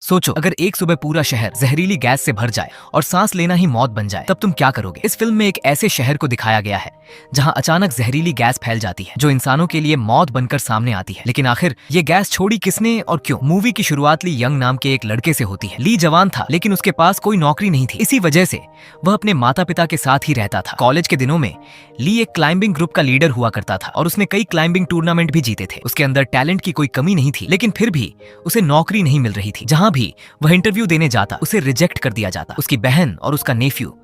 सोचो, अगर एक सुबह पूरा शहर जहरीली गैस से भर जाए और सांस लेना ही मौत बन जाए, तब तुम क्या करोगे? इस फिल्म में एक ऐसे शहर को दिखाया गया है जहां अचानक जहरीली गैस फैल जाती है जो इंसानों के लिए मौत बनकर सामने आती है। लेकिन आखिर ये गैस छोड़ी किसने और क्यों? मूवी की शुरुआत ली यंग नाम के एक लड़के से होती है। ली जवान था लेकिन उसके पास कोई नौकरी नहीं थी। इसी वजह से वह अपने माता पिता के साथ ही रहता था। कॉलेज के दिनों में ली एक क्लाइंबिंग ग्रुप का लीडर हुआ करता था और उसने कई क्लाइंबिंग टूर्नामेंट भी जीते थे। उसके अंदर टैलेंट की कोई कमी नहीं थी, लेकिन फिर भी उसे नौकरी नहीं मिल रही थी। जहां भी वह इंटरव्यू देने जाता उसे रिजेक्ट कर दिया जाता। उसकी बहन और उसका नेफ्यू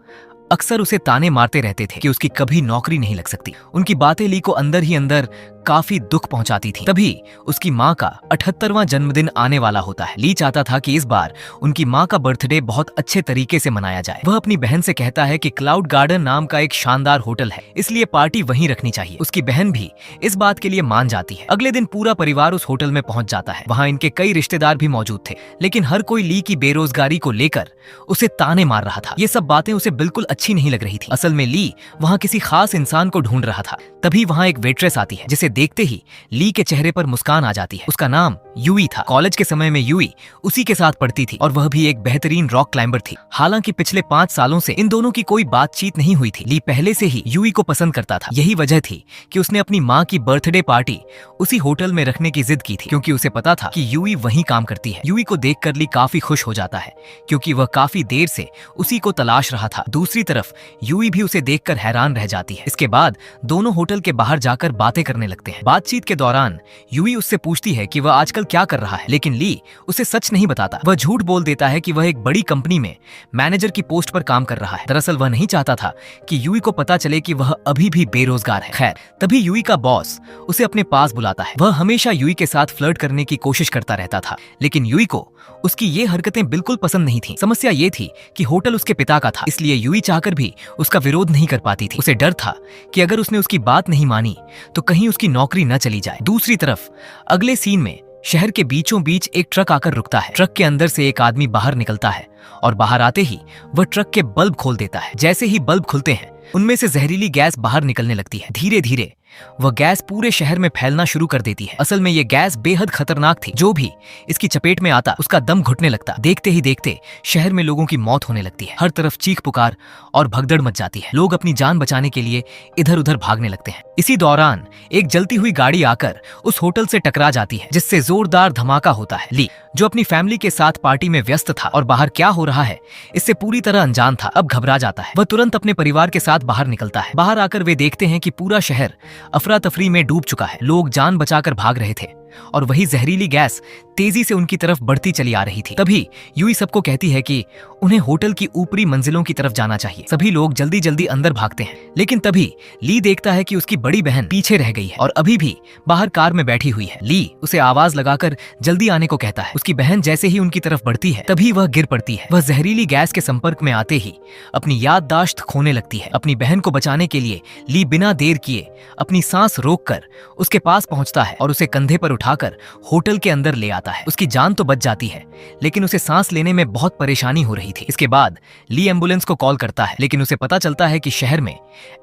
अक्सर उसे ताने मारते रहते थे कि उसकी कभी नौकरी नहीं लग सकती। उनकी बातें ली को अंदर ही अंदर काफी दुख पहुंचाती थी। तभी उसकी माँ का 78वां जन्मदिन आने वाला होता है। ली चाहता था कि इस बार उनकी माँ का बर्थडे बहुत अच्छे तरीके से मनाया जाए। वह अपनी बहन से कहता है कि क्लाउड गार्डन नाम का एक शानदार होटल है, इसलिए पार्टी वहीं रखनी चाहिए। उसकी बहन भी इस बात के लिए मान जाती है। अगले दिन पूरा परिवार उस होटल में पहुंच जाता है। वहां इनके कई रिश्तेदार भी मौजूद थे, लेकिन हर कोई ली की बेरोजगारी को लेकर उसे ताने मार रहा था। ये सब बातें उसे बिल्कुल अच्छी नहीं लग रही थी। असल में ली वहां किसी खास इंसान को ढूंढ रहा था। तभी वहां एक वेट्रेस आती है जिसे देखते ही ली के चेहरे पर मुस्कान आ जाती है। उसका नाम यूई था। कॉलेज के समय में यूई उसी के साथ पढ़ती थी और वह भी एक बेहतरीन रॉक क्लाइंबर थी। हालांकि पिछले 5 सालों से इन दोनों की कोई बातचीत नहीं हुई थी। ली पहले से ही यूई को पसंद करता था। यही वजह थी कि उसने अपनी माँ की बर्थडे पार्टी उसी होटल में रखने की जिद की थी, क्योंकि उसे पता था कि यूई वहीं काम करती है। यूई को देखकर ली काफी खुश हो जाता है, क्योंकि वह काफी देर से उसी को तलाश रहा था। दूसरी तरफ यूई भी उसे देखकर हैरान रह जाती है। इसके बाद दोनों होटल के बाहर जाकर बातें करने लगते हैं। बातचीत के दौरान यूई उससे पूछती है कि वह आजकल क्या कर रहा है, लेकिन ली उसे सच नहीं बताता। वह झूठ बोल देता है कि वह एक बड़ी कंपनी में मैनेजर की पोस्ट पर काम कर रहा है। दरअसल वह नहीं चाहता था कि यूई को पता चले कि वह अभी भी बेरोजगार है। खैर, तभी यूई का बॉस उसे अपने पास बुलाता है। वह हमेशा यूई के साथ फ्लर्ट करने की कोशिश करता रहता था, लेकिन यूई को उसकी ये हरकतें बिल्कुल पसंद नहीं थी। समस्या ये थी कि होटल उसके पिता का था, इसलिए यूई चाहकर भी उसका विरोध नहीं कर पाती थी। उसे डर था कि अगर उसने उसकी बात नहीं मानी तो कहीं उसकी नौकरी न चली जाए। दूसरी तरफ अगले सीन में शहर के बीचों बीच एक ट्रक आकर रुकता है। ट्रक के अंदर से एक आदमी बाहर निकलता है और बाहर आते ही वह ट्रक के बल्ब खोल देता है। जैसे ही बल्ब खुलते हैं, उनमें से जहरीली गैस बाहर निकलने लगती है। धीरे धीरे वह गैस पूरे शहर में फैलना शुरू कर देती है। असल में यह गैस बेहद खतरनाक थी। जो भी इसकी चपेट में आता उसका दम घुटने लगता। देखते ही देखते शहर में लोगों की मौत होने लगती है। हर तरफ चीख पुकार और भगदड़ मच जाती है। लोग अपनी जान बचाने के लिए इधर उधर भागने लगते हैं। इसी दौरान एक जलती हुई गाड़ी आकर उस होटल से टकरा जाती है, जिससे जोरदार धमाका होता है। ली, जो अपनी फैमिली के साथ पार्टी में व्यस्त था और बाहर क्या हो रहा है इससे पूरी तरह अनजान था, अब घबरा जाता है। वह तुरंत अपने परिवार के साथ बाहर निकलता है। बाहर आकर वे देखते हैं कि पूरा शहर अफरा तफरी में डूब चुका है। लोग जान बचाकर भाग रहे थे और वही जहरीली गैस तेजी से उनकी तरफ बढ़ती चली आ रही थी। तभी यूई सबको कहती है कि उन्हें होटल की ऊपरी मंजिलों की तरफ जाना चाहिए। सभी लोग जल्दी जल्दी अंदर भागते हैं, लेकिन तभी ली देखता है कि उसकी बड़ी बहन पीछे रह गई है और अभी भी बाहर कार में बैठी हुई है। ली उसे आवाज लगाकर जल्दी आने को कहता है। उसकी बहन जैसे ही उनकी तरफ बढ़ती है, तभी वह गिर पड़ती है। वह जहरीली गैस के संपर्क में आते ही अपनी याददाश्त खोने लगती है। अपनी बहन को बचाने के लिए ली बिना देर किए अपनी सांस रोककर उसके पास पहुंचता है और उसे कंधे पर उठाकर होटल के अंदर ले आता है। उसकी जान तो बच जाती है, लेकिन उसे सांस लेने में बहुत परेशानी हो रही थी। इसके बाद ली एम्बुलेंस को कॉल करता है, लेकिन उसे पता चलता है कि शहर में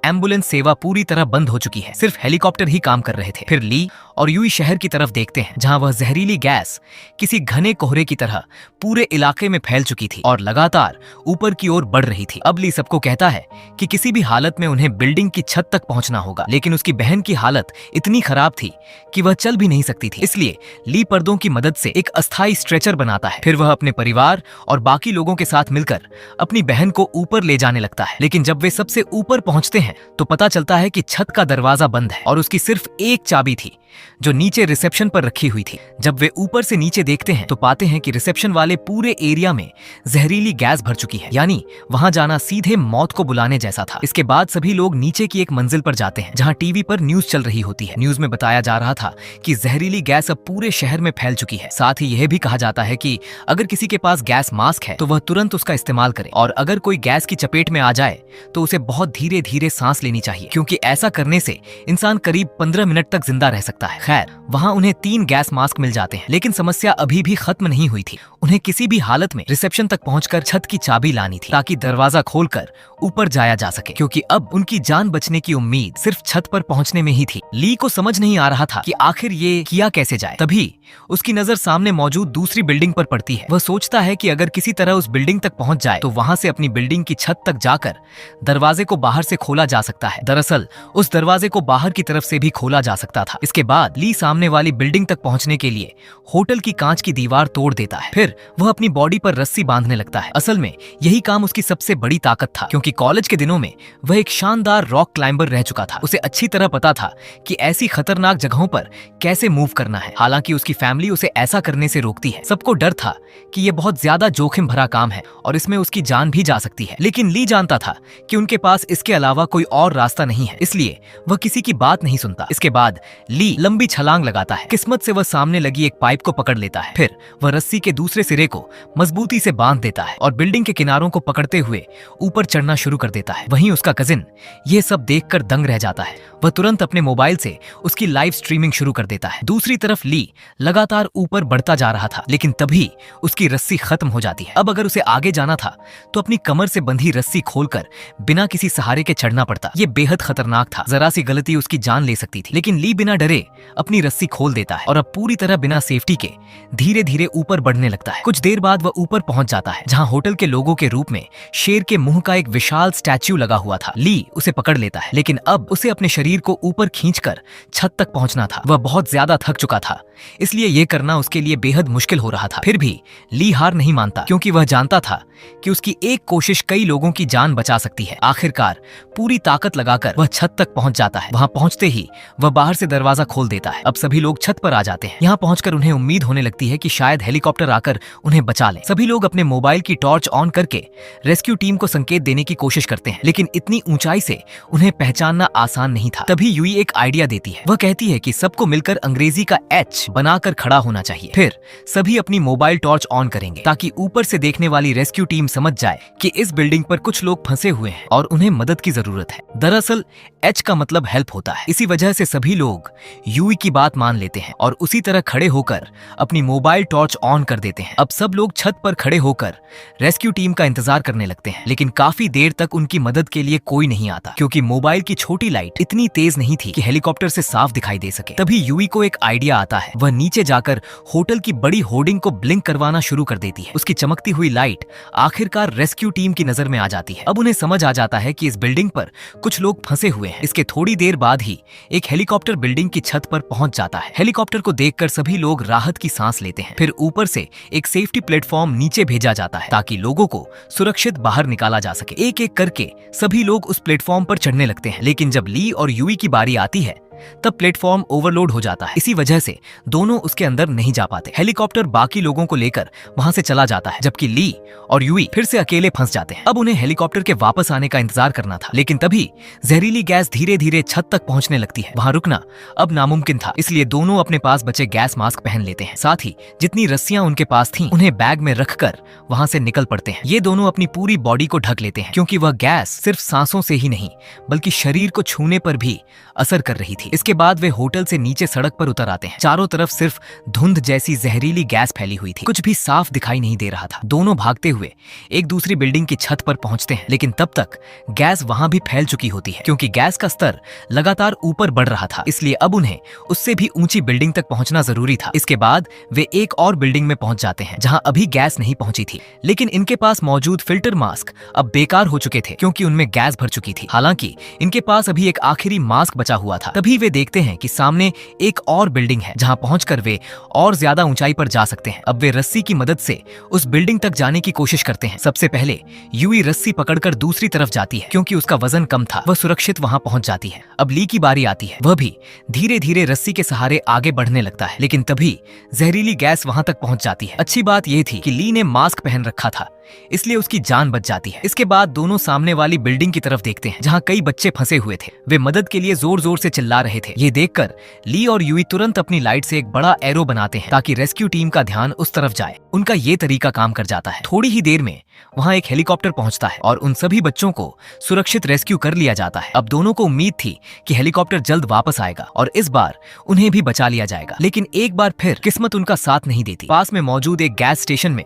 एम्बुलेंस सेवा पूरी तरह बंद हो चुकी है। सिर्फ हेलीकॉप्टर ही काम कर रहे थे। फिर ली और यूई शहर की तरफ देखते हैं, जहां वह जहरीली गैस किसी घने कोहरे की तरह पूरे इलाके में फैल चुकी थी और लगातार ऊपर की ओर बढ़ रही थी। अब ली सबको कहता है कि किसी भी हालत में उन्हें बिल्डिंग की छत तक पहुंचना होगा, लेकिन उसकी बहन की हालत इतनी खराब थी कि वह चल भी नहीं सकती थी। इसलिए ली पर्दों की मदद से एक अस्थायी स्ट्रेचर बनाता है। फिर वह अपने परिवार और बाकी लोगों के साथ मिलकर अपनी बहन को ऊपर ले जाने लगता है। लेकिन जब वे सबसे ऊपर पहुंचते हैं तो पता चलता है कि छत का दरवाजा बंद है और उसकी सिर्फ एक चाबी थी, जो नीचे रिसेप्शन पर रखी हुई थी। जब वे ऊपर से नीचे देखते हैं तो पाते हैं कि रिसेप्शन वाले पूरे एरिया में जहरीली गैस भर चुकी है, यानी वहां जाना सीधे मौत को बुलाने जैसा था। इसके बाद सभी लोग नीचे की एक मंजिल पर जाते हैं, जहां टीवी पर न्यूज चल रही होती है। न्यूज में बताया जा रहा था कि जहरीली गैस अब पूरे शहर में फैल चुकी है। साथ ही यह भी कहा जाता है कि अगर किसी के पास गैस मास्क है तो वह तुरंत उसका इस्तेमाल करे, और अगर कोई गैस की चपेट में आ जाए तो उसे बहुत धीरे धीरे सांस लेनी चाहिए, क्योंकि ऐसा करने से इंसान करीब 15 मिनट तक जिंदा रह सकता है। सकता है। खैर, वहाँ उन्हें 3 गैस मास्क मिल जाते हैं, लेकिन समस्या अभी भी खत्म नहीं हुई थी। उन्हें किसी भी हालत में रिसेप्शन तक पहुंचकर छत की चाबी लानी थी ताकि दरवाजा खोलकर ऊपर जाया जा सके, क्योंकि अब उनकी जान बचने की उम्मीद सिर्फ छत पर पहुंचने में ही थी। ली को समझ नहीं आ रहा था कि आखिर ये किया कैसे जाए। तभी उसकी नजर सामने मौजूद दूसरी बिल्डिंग पर पड़ती है। वह सोचता है कि अगर किसी तरह उस बिल्डिंग तक पहुंच जाए तो वहां से अपनी बिल्डिंग की छत तक जाकर दरवाजे को बाहर से खोला जा सकता है। दरअसल उस दरवाजे को बाहर की तरफ से भी खोला जा सकता था। इसके बाद ली सामने वाली बिल्डिंग तक पहुंचने के लिए होटल की कांच की दीवार तोड़ देता है। फिर वह अपनी बॉडी पर रस्सी बांधने लगता है। असल में यही काम उसकी सबसे बड़ी ताकत था, क्योंकि कॉलेज के दिनों में वह एक शानदार रॉक क्लाइंबर रह चुका था। उसे अच्छी तरह पता था कि ऐसी खतरनाक जगहों पर कैसे मूव करना है। हालांकि उसकी फैमिली उसे ऐसा करने से रोकती है। सबको डर था कि यह बहुत ज्यादा जोखिम भरा काम है और इसमें उसकी जान भी जा सकती है, लेकिन ली जानता था कि उनके पास इसके अलावा कोई और रास्ता नहीं है, इसलिए वह किसी की बात नहीं सुनता। इसके बाद ली लंबी छलांग लगाता है। किस्मत से वह सामने लगी एक पाइप को पकड़ लेता है। फिर वह रस्सी के दूसरे सिरे को मजबूती से बांध देता है और बिल्डिंग के किनारों को पकड़ते हुए ऊपर चढ़ना शुरू कर देता है। वहीं उसका कजिन यह सब देखकर दंग रह जाता है। वह तुरंत अपने मोबाइल से उसकी लाइव स्ट्रीमिंग शुरू कर देता है। दूसरी तरफ ली लगातार ऊपर बढ़ता जा रहा था, लेकिन तभी उसकी रस्सी खत्म हो जाती है। अब अगर उसे आगे जाना था तो अपनी कमर से बंधी रस्सी खोलकर बिना किसी सहारे के चढ़ना पड़ता। यह बेहद खतरनाक था। जरा सी गलती उसकी जान ले सकती थी, लेकिन ली बिना डरे अपनी रस्सी खोल देता है और अब पूरी तरह बिना सेफ्टी के धीरे धीरे ऊपर बढ़ने लगता है। कुछ देर बाद वह ऊपर पहुंच जाता है, जहां होटल के लोगों के रूप में शेर के मुंह का एक विशाल स्टैच्यू लगा हुआ था। ली उसे पकड़ लेता है, लेकिन अब उसे अपने शरीर को ऊपर खींचकर छत तक पहुंचना था। वह बहुत ज्यादा थक चुका था, इसलिए यह करना उसके लिए बेहद मुश्किल हो रहा था। फिर भी ली हार नहीं मानता, क्योंकि वह जानता था कि उसकी एक कोशिश कई लोगों की जान बचा सकती है। आखिरकार पूरी ताकत लगाकर वह छत तक पहुंच जाता है। वहां पहुंचते ही वह बाहर से दरवाजा खोल देता है। अब सभी लोग छत पर आ जाते हैं। यहाँ पहुंचकर उन्हें उम्मीद होने लगती है कि शायद हेलीकॉप्टर आकर उन्हें बचा ले। सभी लोग अपने मोबाइल की टॉर्च ऑन करके रेस्क्यू टीम को संकेत देने की कोशिश करते हैं, लेकिन इतनी ऊंचाई से उन्हें पहचानना आसान नहीं था। तभी यूई एक आइडिया देती है। वह कहती है कि सबको मिलकर अंग्रेजी का एच बनाकर खड़ा होना चाहिए। फिर सभी अपनी मोबाइल टॉर्च ऑन करेंगे ताकि ऊपर से देखने वाली रेस्क्यू टीम समझ जाए कि इस बिल्डिंग पर कुछ लोग फंसे हुए हैं और उन्हें मदद की जरूरत है। दरअसल एच का मतलब हेल्प होता है। इसी वजह से सभी लोग यूई की बात मान लेते हैं और उसी तरह खड़े होकर अपनी मोबाइल टॉर्च ऑन कर देते हैं। अब सब लोग छत पर खड़े होकर रेस्क्यू टीम का इंतजार करने लगते हैं, लेकिन काफी देर तक उनकी मदद के लिए कोई नहीं आता, क्योंकि मोबाइल की छोटी लाइट इतनी तेज नहीं थी कि हेलीकॉप्टर से साफ दिखाई दे सके। तभी यूई को एक आइडिया आता है। वह नीचे जाकर होटल की बड़ी होर्डिंग को ब्लिंक करवाना शुरू कर देती है। उसकी चमकती हुई लाइट आखिरकार रेस्क्यू टीम की नजर में आ जाती है। अब उन्हें समझ आ जाता है कि इस बिल्डिंग पर कुछ लोग फंसे हुए हैं। इसके थोड़ी देर बाद ही एक हेलीकॉप्टर बिल्डिंग की छत पर पहुंच जाता है। हेलीकॉप्टर को देखकर सभी लोग राहत की सांस लेते हैं। फिर ऊपर से एक सेफ्टी प्लेटफॉर्म नीचे भेजा जाता है ताकि लोगों को सुरक्षित बाहर निकाला जा सके। एक एक करके सभी लोग उस प्लेटफॉर्म पर चढ़ने लगते हैं, लेकिन जब ली और यूई की बारी आती है तब प्लेटफॉर्म ओवरलोड हो जाता है। इसी वजह से दोनों उसके अंदर नहीं जा पाते। हेलीकॉप्टर बाकी लोगों को लेकर वहां से चला जाता है, जबकि ली और यूई फिर से अकेले फंस जाते हैं। अब उन्हें हेलीकॉप्टर के वापस आने का इंतजार करना था, लेकिन तभी जहरीली गैस धीरे धीरे छत तक पहुंचने लगती है। वहां रुकना अब नामुमकिन था, इसलिए दोनों अपने पास बचे गैस मास्क पहन लेते हैं। साथ ही जितनी रस्सियां उनके पास थीं, उन्हें बैग में रखकर वहां से निकल पड़ते हैं। ये दोनों अपनी पूरी बॉडी को ढक लेते हैं, क्योंकि वह गैस सिर्फ सांसों से ही नहीं बल्कि शरीर को छूने पर भी असर कर रही थी। इसके बाद वे होटल से नीचे सड़क पर उतर आते हैं। चारों तरफ सिर्फ धुंध जैसी जहरीली गैस फैली हुई थी। कुछ भी साफ दिखाई नहीं दे रहा था। दोनों भागते हुए एक दूसरी बिल्डिंग की छत पर पहुंचते हैं, लेकिन तब तक गैस वहां भी फैल चुकी होती है, क्योंकि गैस का स्तर लगातार ऊपर बढ़ रहा था। इसलिए अब उन्हें उससे भी ऊंची बिल्डिंग तक पहुंचना जरूरी था। इसके बाद वे एक और बिल्डिंग में पहुंच जाते हैं, जहां अभी गैस नहीं पहुंची थी, लेकिन इनके पास मौजूद फिल्टर मास्क अब बेकार हो चुके थे, क्योंकि उनमें गैस भर चुकी थी। हालांकि इनके पास अभी एक आखिरी मास्क बचा हुआ था। तभी वे देखते हैं कि सामने एक और बिल्डिंग है, जहां पहुंचकर वे और ज्यादा ऊंचाई पर जा सकते हैं। अब वे रस्सी की मदद से उस बिल्डिंग तक जाने की कोशिश करते हैं। सबसे पहले यूई रस्सी पकड़कर दूसरी तरफ जाती है, क्योंकि उसका वजन कम था। वह सुरक्षित वहां पहुंच जाती है। अब ली की बारी आती है। वह भी धीरे धीरे रस्सी के सहारे आगे बढ़ने लगता है, लेकिन तभी जहरीली गैस वहां तक पहुंच जाती है। अच्छी बात यह थी कि ली ने मास्क पहन रखा था, इसलिए उसकी जान बच जाती है। इसके बाद दोनों सामने वाली बिल्डिंग की तरफ देखते हैं, जहां कई बच्चे फंसे हुए थे। वे मदद के लिए जोर जोर से चिल्ला रहे थे। ये देखकर ली और यूई तुरंत अपनी लाइट से एक बड़ा एरो बनाते हैं, ताकि रेस्क्यू टीम का ध्यान उस तरफ जाए। उनका ये तरीका काम कर जाता है। थोड़ी ही देर में वहां एक हेलीकॉप्टर पहुंचता है और उन सभी बच्चों को सुरक्षित रेस्क्यू कर लिया जाता है। अब दोनों को उम्मीद थी कि हेलीकॉप्टर जल्द वापस आएगा और इस बार उन्हें भी बचा लिया जाएगा, लेकिन एक बार फिर किस्मत उनका साथ नहीं देती। पास में मौजूद एक गैस स्टेशन में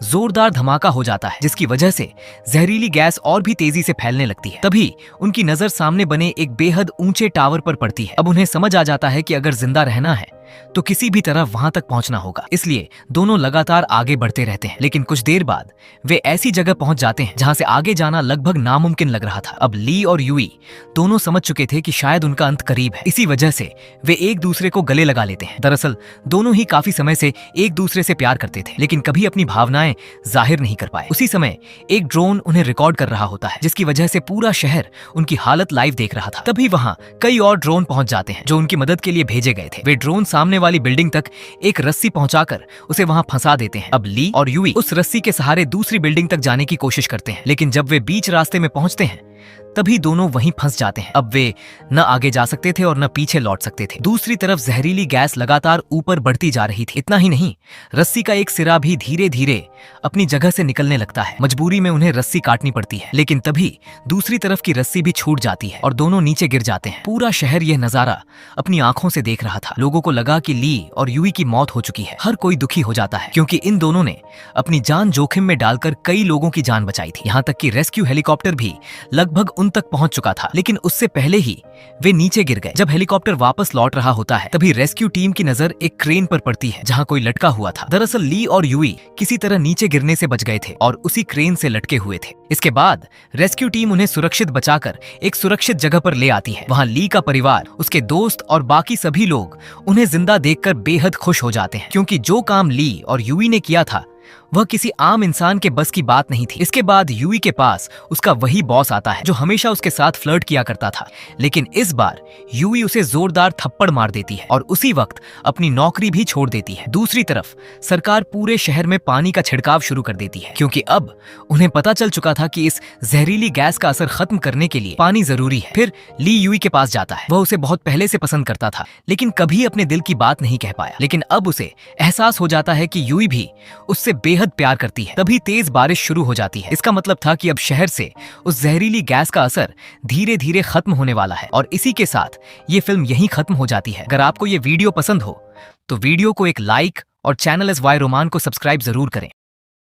जोरदार धमाका हो जाता है, जिसकी वजह से जहरीली गैस और भी तेजी से फैलने लगती है। तभी उनकी नजर सामने बने एक बेहद ऊंचे टावर पर पड़ती है। अब उन्हें समझ आ जाता है कि अगर जिंदा रहना है तो किसी भी तरह वहां तक पहुंचना होगा, इसलिए दोनों लगातार आगे बढ़ते रहते हैं। लेकिन कुछ देर बाद वे ऐसी जगह पहुंच जाते हैं जहां से आगे जाना लगभग नामुमकिन लग रहा था। अब ली और यूई दोनों समझ चुके थे कि शायद उनका अंत करीब है। इसी वजह से वे एक दूसरे को गले लगा लेते हैं। दरअसल दोनों ही काफी समय से एक दूसरे से प्यार करते थे, लेकिन कभी अपनी भावनाएं जाहिर नहीं कर पाए। उसी समय एक ड्रोन उन्हें रिकॉर्ड कर रहा होता है, जिसकी वजह से पूरा शहर उनकी हालत लाइव देख रहा था। तभी वहां कई और ड्रोन पहुंच जाते हैं जो उनकी मदद के लिए भेजे गए थे। वे ड्रोन सामने वाली बिल्डिंग तक एक रस्सी पहुंचाकर उसे वहां फंसा देते हैं। अब ली और यूई उस रस्सी के सहारे दूसरी बिल्डिंग तक जाने की कोशिश करते हैं, लेकिन जब वे बीच रास्ते में पहुंचते हैं तभी दोनों वहीं फंस जाते हैं। अब वे न आगे जा सकते थे और न पीछे लौट सकते थे। दूसरी तरफ जहरीली गैस लगातार ऊपर बढ़ती जा रही थी। इतना ही नहीं, रस्सी का एक सिरा भी धीरे धीरे अपनी जगह से निकलने लगता है। मजबूरी में उन्हें रस्सी काटनी पड़ती है, लेकिन तभी दूसरी तरफ की रस्सी भी छूट जाती है और दोनों नीचे गिर जाते हैं। पूरा शहर यह नजारा अपनी आंखों से देख रहा था। लोगों को लगा कि ली और यूई की मौत हो चुकी है। हर कोई दुखी हो जाता है क्योंकि इन दोनों ने अपनी जान जोखिम में डालकर कई लोगों की जान बचाई थी। यहाँ तक कि रेस्क्यू हेलीकॉप्टर भी लगभग उन तक पहुंच चुका था, लेकिन उससे पहले ही वे नीचे गिर गए। जब हेलीकॉप्टर वापस लौट रहा होता है तभी रेस्क्यू टीम की नजर एक क्रेन पर पड़ती है जहां कोई लटका हुआ था। दरअसल ली और यूई किसी तरह नीचे गिरने से बच गए थे और उसी क्रेन से लटके हुए थे। इसके बाद रेस्क्यू टीम उन्हें सुरक्षित बचाकर एक सुरक्षित जगह पर ले आती है। वहां ली का परिवार, उसके दोस्त और बाकी सभी लोग उन्हें जिंदा देखकर बेहद खुश हो जाते हैं, क्योंकि जो काम ली और यूई ने किया था वह किसी आम इंसान के बस की बात नहीं थी। इसके बाद यूई के पास उसका वही बॉस आता है जो हमेशा उसके साथ फ्लर्ट किया करता था, लेकिन इस बार यूई उसे जोरदार थप्पड़ मार देती है और उसी वक्त अपनी नौकरी भी छोड़ देती है। दूसरी तरफ सरकार पूरे शहर में पानी का छिड़काव शुरू कर देती है, क्योंकि अब उन्हें पता चल चुका था कि इस जहरीली गैस का असर खत्म करने के लिए पानी जरूरी है। फिर ली यूई के पास जाता है। वह उसे बहुत पहले से पसंद करता था, लेकिन कभी अपने दिल की बात नहीं कह पाया। लेकिन अब उसे एहसास हो जाता है कि यूई भी उससे बेहद प्यार करती है। तभी तेज बारिश शुरू हो जाती है। इसका मतलब था कि अब शहर से उस जहरीली गैस का असर धीरे धीरे खत्म होने वाला है। और इसी के साथ ये फिल्म यहीं खत्म हो जाती है। अगर आपको ये वीडियो पसंद हो तो वीडियो को एक लाइक और चैनल SY रोमान को सब्सक्राइब जरूर करें।